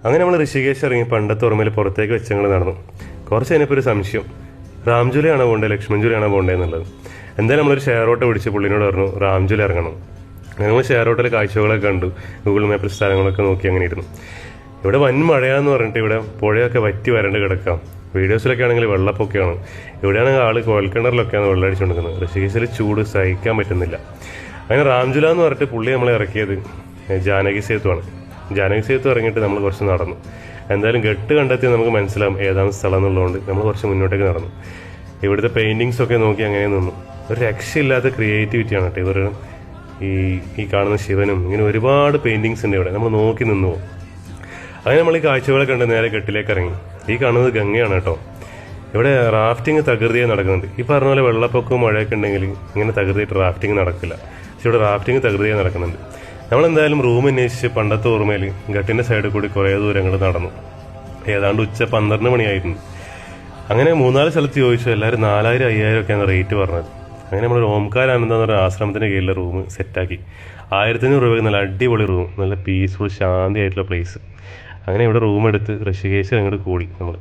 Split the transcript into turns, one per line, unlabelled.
അങ്ങനെ നമ്മൾ ഋഷികേശ് ഇറങ്ങി പണ്ടത്തെ ഓർമ്മയിൽ പുറത്തേക്ക് വെച്ച് ഞങ്ങൾ നടന്നു. കുറച്ച് കഴിഞ്ഞപ്പോൾ ഒരു സംശയം, റാംജുലയാണോ പോകേണ്ടത് ലക്ഷ്മൺജുലയാണോ പോകേണ്ടത് എന്നുള്ളത്. എന്തായാലും നമ്മളൊരു ഷെയർ ഓട്ടോ പിടിച്ച് പുള്ളിനോട് പറഞ്ഞു റാംജുല ഇറങ്ങണം. അങ്ങനെ നമ്മൾ ഷെയർ ഓട്ടോയിൽ കാഴ്ചകളൊക്കെ കണ്ടു, ഗൂഗിൾ മാപ്പിൽ സ്ഥലങ്ങളൊക്കെ നോക്കി അങ്ങനെ ഇരുന്നു. ഇവിടെ വൻ മഴയാന്ന് പറഞ്ഞിട്ട് ഇവിടെ പുഴയൊക്കെ വറ്റി വരണ്ട് കിടക്കാം. വീഡിയോസിലൊക്കെ ആണെങ്കിൽ വെള്ളപ്പൊക്കെയാണ്. ഇവിടെയാണെങ്കിൽ ആൾ കോൽക്കിണറിലൊക്കെയാണ് വെള്ളം അടിച്ചുകൊണ്ടിരിക്കുന്നത്. ഋഷികേശിൽ ചൂട് സഹിക്കാൻ പറ്റുന്നില്ല. അങ്ങനെ റാംജുല എന്ന് പറഞ്ഞിട്ട് പുള്ളി നമ്മളെ ഇറക്കിയത് ജാനകി സേതുവാണ്. ജാനകി സേതു ഇറങ്ങിയിട്ട് നമ്മൾ കുറച്ച് നടന്നു. എന്തായാലും ഗട്ട് കണ്ടെത്തി നമുക്ക് മനസ്സിലാവും ഏതാണ് സ്ഥലം എന്നുള്ളതുകൊണ്ട് നമ്മൾ കുറച്ച് മുന്നോട്ടേക്ക് നടന്നു. ഇവിടുത്തെ പെയിൻറ്റിങ്സ് ഒക്കെ നോക്കി അങ്ങനെ നിന്നു. ഒരു രക്ഷയില്ലാത്ത ക്രിയേറ്റിവിറ്റിയാണ് കേട്ടോ ഇവർ. ഈ കാണുന്ന ശിവനും ഇങ്ങനെ ഒരുപാട് പെയിൻറ്റിങ്സ് ഉണ്ട് ഇവിടെ. നമ്മൾ നോക്കി നിന്നു പോകും. അങ്ങനെ നമ്മൾ ഈ കാഴ്ചകളെ കണ്ട് നേരെ കെട്ടിലേക്ക് ഇറങ്ങി. ഈ കാണുന്നത് ഗംഗയാണ് കേട്ടോ. ഇവിടെ റാഫ്റ്റിംഗ് തകൃതിയായി നടക്കുന്നുണ്ട്. ഈ പറഞ്ഞ പോലെ വെള്ളപ്പൊക്കവും മഴയൊക്കെ ഉണ്ടെങ്കിൽ ഇങ്ങനെ തകൃതിയായിട്ട് റാഫ്റ്റിംഗ് നടക്കില്ല. പക്ഷെ ഇവിടെ റാഫ്റ്റിംഗ് തകൃതിയായി നടക്കുന്നുണ്ട്. നമ്മളെന്തായാലും റൂം അന്വേഷിച്ച് പണ്ടത്തെ ഓർമ്മയിൽ ഗട്ടിൻ്റെ സൈഡിൽ കൂടി കുറേ ദൂരങ്ങൾ നടന്നു. ഏതാണ്ട് ഉച്ച 12 മണിയായിരുന്നു. അങ്ങനെ 3-4 സ്ഥലത്ത് ചോദിച്ചു. എല്ലാവരും 4000, 5000 ഒക്കെയാണ് റേറ്റ് പറഞ്ഞത്. അങ്ങനെ നമ്മൾ ഓംകാർ ആനന്ദ എന്ന് പറഞ്ഞ ആശ്രമത്തിൻ്റെ കീഴിലെ റൂം സെറ്റാക്കി. 1500 രൂപയ്ക്ക് നല്ല അടിപൊളി റൂം, നല്ല പീസ്ഫുൾ ശാന്തി ആയിട്ടുള്ള പ്ലേസ്. അങ്ങനെ ഇവിടെ റൂം എടുത്ത് ഋഷികേശിൽ അങ്ങോട്ട് കൂടി നമ്മൾ.